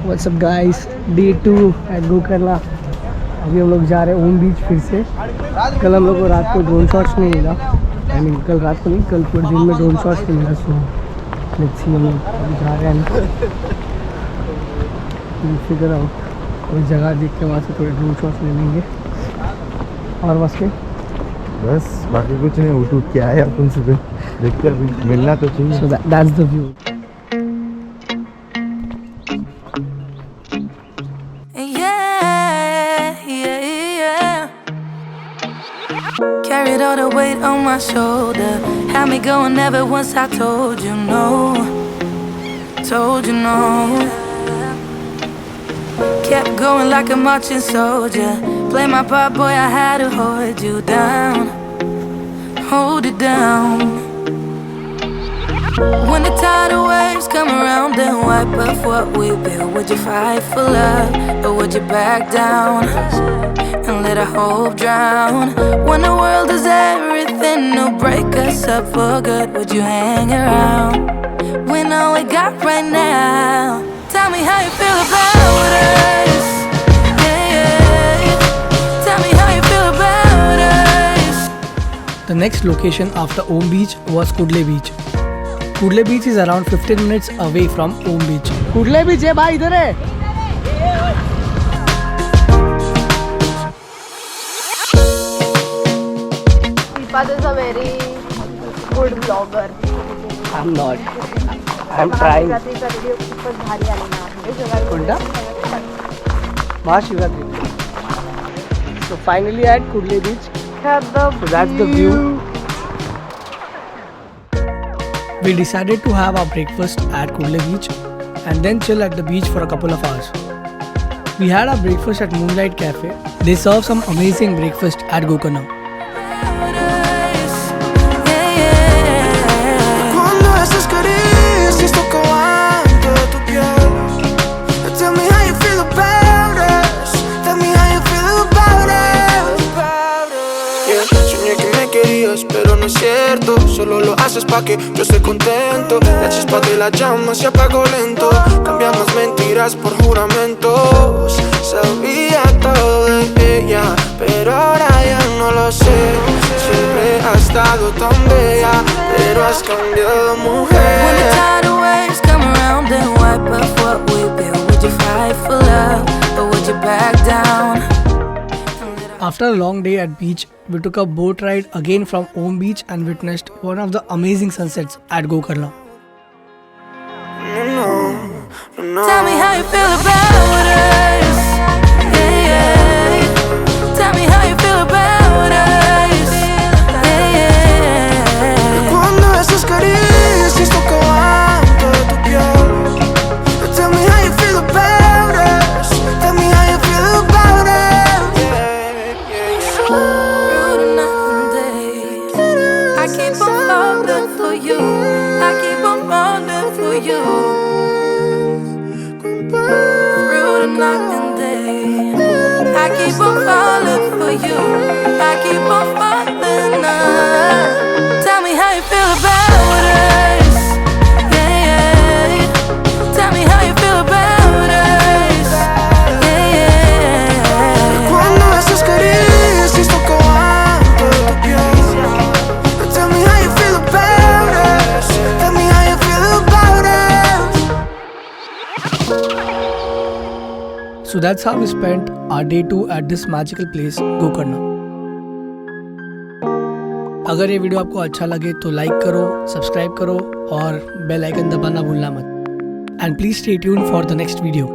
What's up guys? Day 2 at Gokarna. अभी हम लोग जा रहे हैं ओम बीच फिर से. कल हम लोग को रात को ड्रोन शॉट्स नहीं मिला. आई मीन कल रात को नहीं, कल पूरे दिन में ड्रोन शॉट्स नहीं मिला. सो लेट्स सी, हम लोग अभी जा रहे हैं. फिगर आउट कोई जगह देख के वहाँ से थोड़े ड्रोन शॉट्स ले लेंगे. और बस बाकी कुछ नहीं. उठ के आए अपन सुबह, देखते अभी मिलना तो चाहिए. So that's the view. Carried all the weight on my shoulder, had me going never once I told you no, told you no. Kept going like a marching soldier, play my part, boy, I had to hold you down, hold it down. When the tidal waves come around and wipe up what we built, would you fight for love or would you back down and let our hope drown? When the world is everything to break us up for good, would you hang around when all we got right now? Tell me how you feel about us. Yeah, yeah. Tell me how you feel about us. The next location after Om Beach was Kudle Beach. Kudle Beach is around 15 minutes away from Om Beach. Kudle Beach है भाई, इधर है. Shreepad is a very good vlogger. I'm not. I'm trying. कोणता? Mahashivratri. So finally at Kudle Beach. So that's the view. We decided to have our breakfast at Kudle Beach and then chill at the beach for a couple of hours. We had our breakfast at Moonlight Cafe. They serve some amazing breakfast at Gokarna. Pero no es cierto, solo lo haces pa' que yo esté contento. La chispa de la llama se apagó lento. Cambiamos mentiras por juramentos. Sabía todo de ella, pero ahora ya no lo sé. Siempre has estado tan bella, pero has cambiado, mujer. When the tidal waves come around and wipe up what we built, would you fight for love or would you back down? After a long day at beach, we took a boat ride again from Om Beach and witnessed one of the amazing sunsets at Gokarna. Tell me how you feel about us. Yeah, yeah. Tell me how you feel about us. Yeah, yeah. Cuando esas caricias tocaban toda tu piel. Tell me how you feel about us. Tell me how you feel about us. I keep on falling for you. I keep on falling for you. Through the night and day, I keep on falling for you. I keep on falling. Tell me how you feel about us. Yeah, yeah. Tell me how you feel about us. Yeah, yeah. Cuando esas caricias tocaban toda tu piel. So that's how we spent our day 2 at this magical place, Gokarna. अगर ये video आपको अच्छा लगे तो like करो, subscribe करो और bell icon दबाना भूलना मत. And please stay tuned for the next video.